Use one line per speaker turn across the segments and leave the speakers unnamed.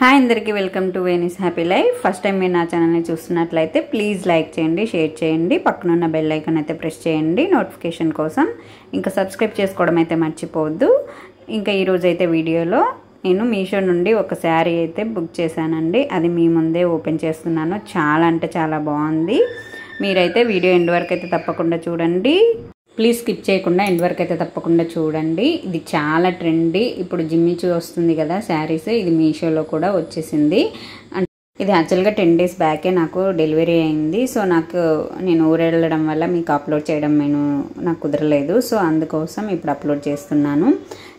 Hi అందరికీ welcome to వేనీస్ happy life. First time మీరు నా ఛానల్ని చూస్తున్నట్లయితే ప్లీజ్ లైక్ చేయండి, షేర్ చేయండి, పక్కనున్న బెల్ ఐకాన్ అయితే ప్రెస్ చేయండి నోటిఫికేషన్ కోసం. ఇంకా సబ్స్క్రైబ్ చేసుకోవడం అయితే మర్చిపోవద్దు. ఇంకా ఈరోజు అయితే వీడియోలో నేను మీషో నుండి ఒక శారీ అయితే బుక్ చేశానండి. అది మీ ముందే ఓపెన్ చేస్తున్నాను. చాలా అంటే చాలా బాగుంది. మీరైతే వీడియో ఎండ్ వరకు అయితే తప్పకుండా చూడండి. ప్లీజ్ స్కిప్ చేయకుండా ఎండ్ వరకు అయితే తప్పకుండా చూడండి. ఇది చాలా ట్రెండీ. ఇప్పుడు జిమ్మిచూ వస్తుంది కదా శారీస్, ఇది మీషోలో కూడా వచ్చేసింది. ఇది యాక్చువల్గా 10 days బ్యాకే నాకు డెలివరీ అయింది. సో నేను ఊరెళ్ళడం వల్ల మీకు అప్లోడ్ చేయడం నాకు కుదరలేదు. సో అందుకోసం ఇప్పుడు అప్లోడ్ చేస్తున్నాను.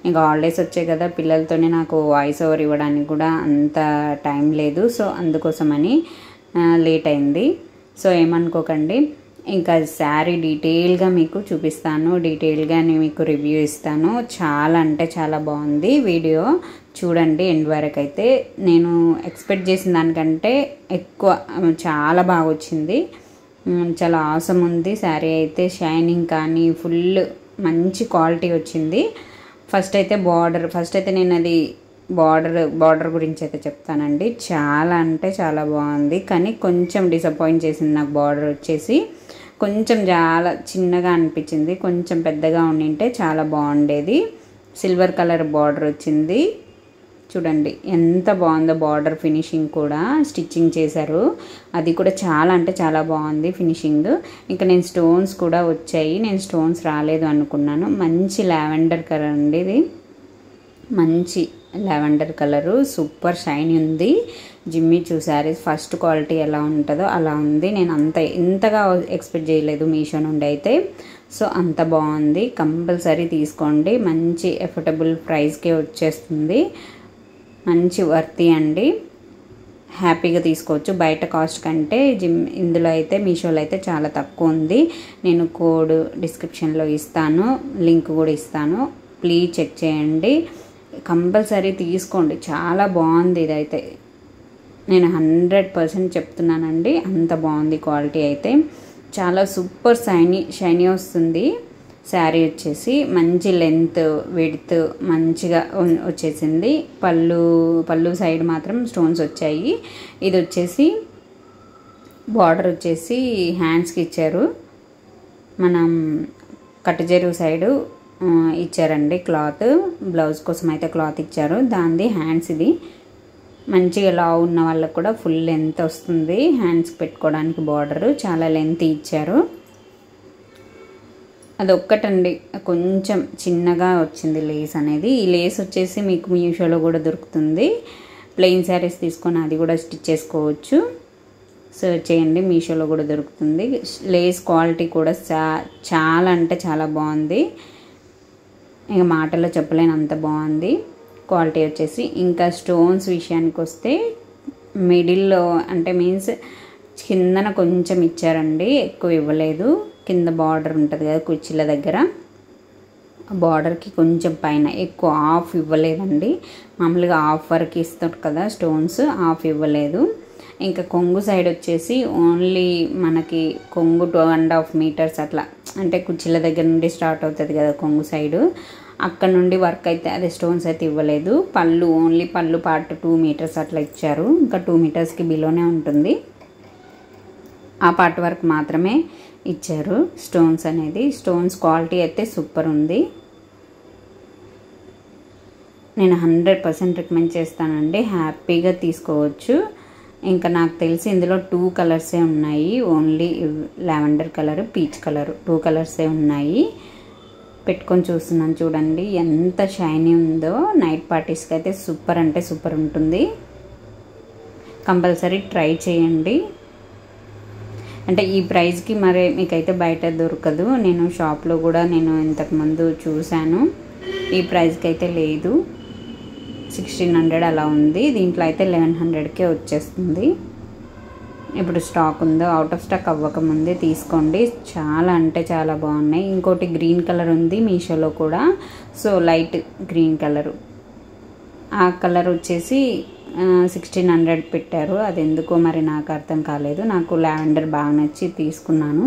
ఇంకా హాలిడేస్ వచ్చాయి కదా, పిల్లలతోనే నాకు వాయిస్ ఓవర్ ఇవ్వడానికి కూడా అంత టైం లేదు. సో అందుకోసమని లేట్ అయింది. సో ఏమనుకోకండి. ఇంకా శారీ డీటెయిల్గా మీకు చూపిస్తాను, డీటెయిల్గా మీకు రివ్యూ ఇస్తాను. చాలా అంటే చాలా బాగుంది. వీడియో చూడండి ఎండ్ వరకు అయితే. నేను ఎక్స్పెక్ట్ చేసిన దానికంటే ఎక్కువ చాలా బాగా వచ్చింది. చాలా ఆసమ్ ఉంది శారీ అయితే. షైనింగ్ కానీ ఫుల్ మంచి క్వాలిటీ వచ్చింది. ఫస్ట్ అయితే నేను అది బార్డర్ గురించి అయితే చెప్తానండి. చాలా అంటే చాలా బాగుంది. కానీ కొంచెం డిసప్పాయింట్ చేసింది నాకు. బార్డర్ వచ్చేసి కొంచెం చాలా చిన్నగా అనిపించింది. కొంచెం పెద్దగా ఉండింటే చాలా బాగుండేది. సిల్వర్ కలర్ బార్డర్ వచ్చింది. చూడండి ఎంత బాగుందో. బార్డర్ ఫినిషింగ్ కూడా స్టిచ్చింగ్ చేశారు. అది కూడా చాలా అంటే చాలా బాగుంది ఫినిషింగ్. ఇంకా నేను స్టోన్స్ కూడా వచ్చాయి. నేను స్టోన్స్ రాలేదు అనుకున్నాను. మంచి లావెండర్ కలర్ అండి ఇది. మంచి లావెండర్ కలరు, సూపర్ షైన్ ఉంది. జిమ్మిచూ శారీస్ ఫస్ట్ క్వాలిటీ ఎలా ఉంటుందో అలా ఉంది. నేను ఇంతగా ఎక్స్పెక్ట్ చేయలేదు మీషో నుండి అయితే. సో అంత బాగుంది. కంపల్సరీ తీసుకోండి. మంచి ఎఫోర్డబుల్ ప్రైస్కే వచ్చేస్తుంది. మంచి వర్తి అండి. హ్యాపీగా తీసుకోవచ్చు. బయట కాస్ట్ కంటే ఇందులో అయితే మీషోలో అయితే చాలా తక్కువ ఉంది. నేను కోడ్ డిస్క్రిప్షన్లో ఇస్తాను, లింక్ కూడా ఇస్తాను. ప్లీజ్ చెక్ చేయండి. కంపల్సరీ తీసుకోండి. చాలా బాగుంది. ఇదైతే నేను 100% చెప్తున్నానండి. అంత బాగుంది క్వాలిటీ అయితే. చాలా సూపర్ షైనీ వస్తుంది శారీ వచ్చేసి. మంచి లెంత్ విడ్త్ మంచిగా వచ్చేసింది. పళ్ళు సైడ్ మాత్రం స్టోన్స్ వచ్చాయి. ఇది వచ్చేసి బార్డర్ వచ్చేసి హ్యాండ్స్కి ఇచ్చారు. మనం కట్టుజెరు సైడు ఇచ్చారండి క్లాత్. బ్లౌజ్ కోసం అయితే క్లాత్ ఇచ్చారు. దానిది హ్యాండ్స్. ఇది మంచిగా లావు ఉన్న వాళ్ళకు కూడా ఫుల్ లెంత్ వస్తుంది. హ్యాండ్స్కి పెట్టుకోవడానికి బార్డరు చాలా లెంత్ ఇచ్చారు. అదొక్కటండి కొంచెం చిన్నగా వచ్చింది లేస్ అనేది. ఈ లేస్ వచ్చేసి మీకు మీషోలో కూడా దొరుకుతుంది. ప్లెయిన్ శారీస్ తీసుకొని అది కూడా స్టిచ్ చేసుకోవచ్చు. సర్చ్ చేయండి, మీషోలో కూడా దొరుకుతుంది. లేస్ క్వాలిటీ కూడా చాలా అంటే చాలా బాగుంది. ఇంకా మాటల్లో చెప్పలేని అంత బాగుంది క్వాలిటీ వచ్చేసి. ఇంకా స్టోన్స్ విషయానికి వస్తే మిడిల్లో అంటే మీన్స్ కిందన కొంచెం ఇచ్చారండి, ఎక్కువ ఇవ్వలేదు. కింద బార్డర్ ఉంటుంది కదా కుర్చీల దగ్గర, బార్డర్కి కొంచెం పైన ఎక్కువ హాఫ్ ఇవ్వలేదండి. మామూలుగా హాఫ్ వరకు ఇస్తారు కదా స్టోన్స్, హాఫ్ ఇవ్వలేదు. ఇంకా కొంగు సైడ్ వచ్చేసి ఓన్లీ మనకి కొంగు 2.5 meters అట్లా, అంటే కుర్చీల దగ్గర నుండి స్టార్ట్ అవుతుంది కదా కొంగు సైడు, అక్కడ నుండి వర్క్ అయితే అదే స్టోన్స్ అయితే ఇవ్వలేదు. ఓన్లీ పళ్ళు పార్ట్ 2 meters అట్లా ఇచ్చారు. ఇంకా 2 metersకి బిలోనే ఉంటుంది. ఆ పార్ట్ వరకు మాత్రమే ఇచ్చారు స్టోన్స్ అనేది. స్టోన్స్ క్వాలిటీ అయితే సూపర్ ఉంది. నేను 100% రికమెండ్ చేస్తానండి. హ్యాపీగా తీసుకోవచ్చు. ఇంకా నాకు తెలిసి ఇందులో 2 కలర్సే ఉన్నాయి. Only lavender colour, peach colour 2 కలర్సే ఉన్నాయి. పెట్టుకొని చూస్తున్నాను చూడండి ఎంత షైనీ ఉందో. నైట్ పార్టీస్కి అయితే సూపర్ అంటే సూపర్ ఉంటుంది. కంపల్సరీ ట్రై చేయండి. అంటే ఈ ప్రైస్కి మరి మీకైతే బయట దొరకదు. నేను షాప్లో కూడా ఇంతకుముందు చూశాను. ఈ ప్రైస్కి అయితే లేదు. 1600 అలా ఉంది. దీంట్లో అయితే 1100కే వచ్చేస్తుంది. ఇప్పుడు స్టాక్ ఉందో, అవుట్ ఆఫ్ స్టాక్ అవ్వకముందే తీసుకోండి. చాలా అంటే చాలా బాగున్నాయి. ఇంకోటి గ్రీన్ కలర్ ఉంది మీషోలో కూడా. సో లైట్ గ్రీన్ కలరు, ఆ కలర్ వచ్చేసి 1600 పెట్టారు. అది ఎందుకో మరి నాకు అర్థం కాలేదు. నాకు లావెండర్ బాగా నచ్చి తీసుకున్నాను.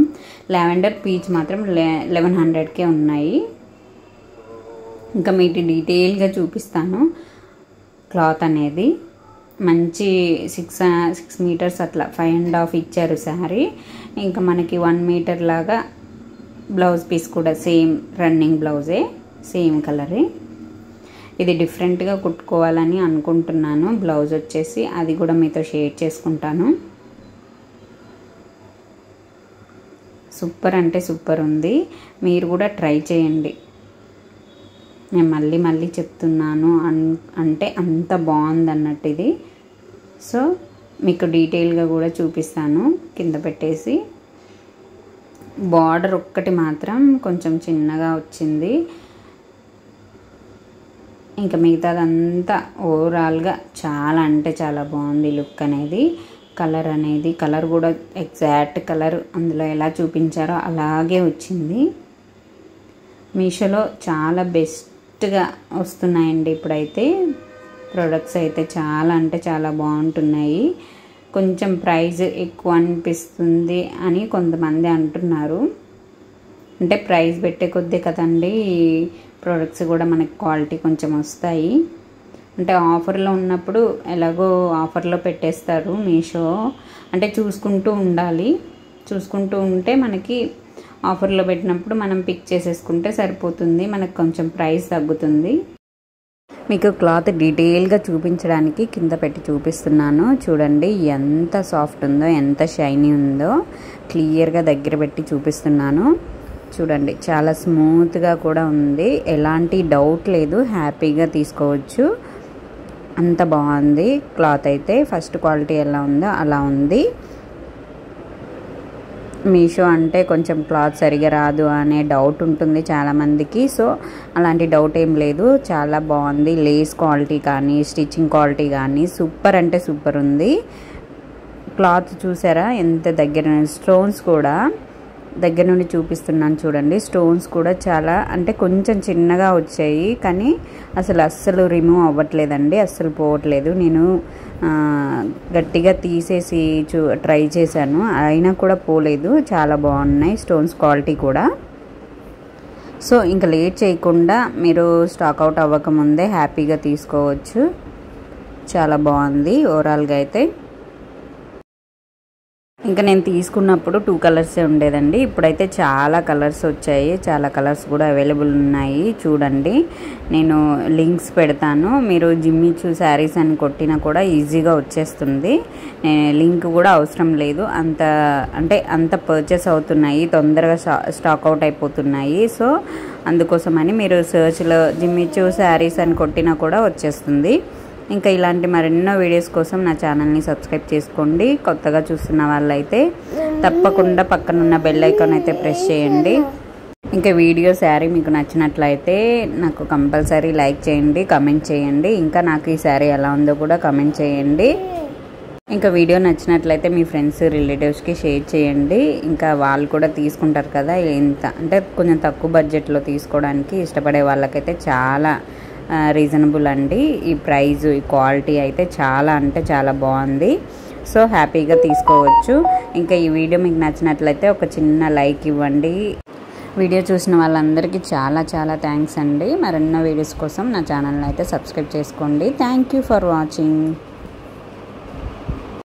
లావెండర్ పీచ్ మాత్రం 1100కే ఉన్నాయి. ఇంకా మీకు డీటెయిల్గా చూపిస్తాను క్లాత్ అనేది. మంచి 6 మీటర్స్ అట్లా 5.5 ఇచ్చారు శారీ. ఇంకా మనకి 1 మీటర్ లాగా బ్లౌజ్ పీస్ కూడా సేమ్ రన్నింగ్ బ్లౌజే, సేమ్ కలరే. ఇది డిఫరెంట్గా కుట్టుకోవాలని అనుకుంటున్నాను. బ్లౌజ్ వచ్చేసి అది కూడా మీతో షేర్ చేసుకుంటాను. సూపర్ అంటే సూపర్ ఉంది, మీరు కూడా ట్రై చేయండి. నేను మళ్ళీ మళ్ళీ చెప్తున్నాను, అంటే అంత బాగుంది అన్నట్టు ఇది. సో మీకు డీటెయిల్గా కూడా చూపిస్తాను కింద పెట్టేసి. బార్డర్ ఒక్కటి మాత్రం కొంచెం చిన్నగా వచ్చింది, ఇంకా మిగతాదంతా ఓవరాల్గా చాలా అంటే చాలా బాగుంది లుక్ అనేది. కలర్ కూడా ఎగ్జాక్ట్ కలర్ అందులో ఎలా చూపించారో అలాగే వచ్చింది. మీషోలో చాలా బెస్ట్గా వస్తున్నాయండి ఇప్పుడైతే. ప్రొడక్ట్స్ అయితే చాలా అంటే చాలా బాగుంటున్నాయి. కొంచెం ప్రైస్ ఎక్కువ అనిపిస్తుంది అని కొంతమంది అంటున్నారు. అంటే ప్రైస్ పెట్టే కొద్దీ కదండి ప్రొడక్ట్స్ కూడా మనకి క్వాలిటీ కొంచెం వస్తాయి. అంటే ఆఫర్లో ఉన్నప్పుడు ఎలాగో ఆఫర్లో పెట్టేస్తారు మీషో. అంటే చూసుకుంటూ ఉండాలి, చూసుకుంటూ ఉంటే మనకి ఆఫర్లో పెట్టినప్పుడు మనం పిక్ చేసేసుకుంటే సరిపోతుంది, మనకు కొంచెం ప్రైస్ తగ్గుతుంది. మీకు క్లాత్ డీటెయిల్గా చూపించడానికి కింద పెట్టి చూపిస్తున్నాను. చూడండి ఎంత సాఫ్ట్ ఉందో, ఎంత షైనీ ఉందో. క్లియర్గా దగ్గర పెట్టి చూపిస్తున్నాను. చూడండి చాలా స్మూత్గా కూడా ఉంది, ఎలాంటి డౌట్ లేదు, హ్యాపీగా తీసుకోవచ్చు. అంత బాగుంది క్లాత్ అయితే. ఫస్ట్ క్వాలిటీ ఎలా ఉందో అలా ఉంది. మీషో అంటే కొంచెం క్లాత్ సరిగా రాదు అనే డౌట్ ఉంటుంది చాలామందికి. సో అలాంటి డౌట్ ఏం లేదు, చాలా బాగుంది. లేస్ క్వాలిటీ కానీ స్టిచ్చింగ్ క్వాలిటీ కానీ సూపర్ అంటే సూపర్ ఉంది. క్లాత్ చూసారా ఎంత దగ్గర, స్టోన్స్ కూడా దగ్గర నుండి చూపిస్తున్నాను చూడండి. స్టోన్స్ కూడా చాలా అంటే కొంచెం చిన్నగా వచ్చాయి, కానీ అస్సలు రిమూవ్ అవ్వట్లేదండి, అస్సలు పోవట్లేదు. నేను గట్టిగా తీసేసి ట్రై చేశాను, అయినా కూడా పోలేదు. చాలా బాగున్నాయి స్టోన్స్ క్వాలిటీ కూడా. సో ఇంకా లేట్ చేయకుండా మీరు స్టాక్ అవుట్ అవ్వకముందే హ్యాపీగా తీసుకోవచ్చు. చాలా బాగుంది ఓవరాల్గా అయితే. ఇంకా నేను తీసుకున్నప్పుడు 2 కలర్సే ఉండేదండి, ఇప్పుడైతే చాలా కలర్స్ వచ్చాయి, చాలా కలర్స్ కూడా అవైలబుల్ ఉన్నాయి. చూడండి నేను లింక్స్ పెడతాను, మీరు జిమ్మిచూ శారీస్ అని కొట్టినా కూడా ఈజీగా వచ్చేస్తుంది. లింక్ కూడా అవసరం లేదు, అంత పర్చేస్ అవుతున్నాయి, తొందరగా స్టాక్ అవుట్ అయిపోతున్నాయి. సో అందుకోసమని మీరు సర్చ్లో జిమ్మిచూ శారీస్ అని కొట్టినా కూడా వచ్చేస్తుంది. ఇంకా ఇలాంటి మరెన్నో వీడియోస్ కోసం నా ఛానల్ని సబ్స్క్రైబ్ చేసుకోండి. కొత్తగా చూస్తున్న వాళ్ళైతే తప్పకుండా పక్కనున్న బెల్ ఐకాన్ అయితే ప్రెస్ చేయండి. ఇంకా వీడియో శారీ మీకు నచ్చినట్లయితే నాకు కంపల్సరీ లైక్ చేయండి, కమెంట్ చేయండి. ఇంకా నాకు ఈ శారీ ఎలా ఉందో కూడా కమెంట్ చేయండి. ఇంకా వీడియో నచ్చినట్లయితే మీ ఫ్రెండ్స్ రిలేటివ్స్కి షేర్ చేయండి. ఇంకా వాళ్ళు కూడా తీసుకుంటారు కదా, అంటే కొంచెం తక్కువ బడ్జెట్లో తీసుకోవడానికి ఇష్టపడే వాళ్ళకైతే చాలా రీజనబుల్ అండి. ఈ ప్రైస్, ఈ క్వాలిటీ అయితే చాలా అంటే చాలా బాగుంది. సో హ్యాపీగా తీసుకోవచ్చు. ఇంకా ఈ వీడియో మీకు నచ్చినట్లయితే ఒక చిన్న లైక్ ఇవ్వండి. వీడియో చూసిన వాళ్ళందరికీ చాలా చాలా థ్యాంక్స్ అండి. మరెన్నో వీడియోస్ కోసం నా ఛానల్ని అయితే సబ్స్క్రైబ్ చేసుకోండి. Thank you for watching.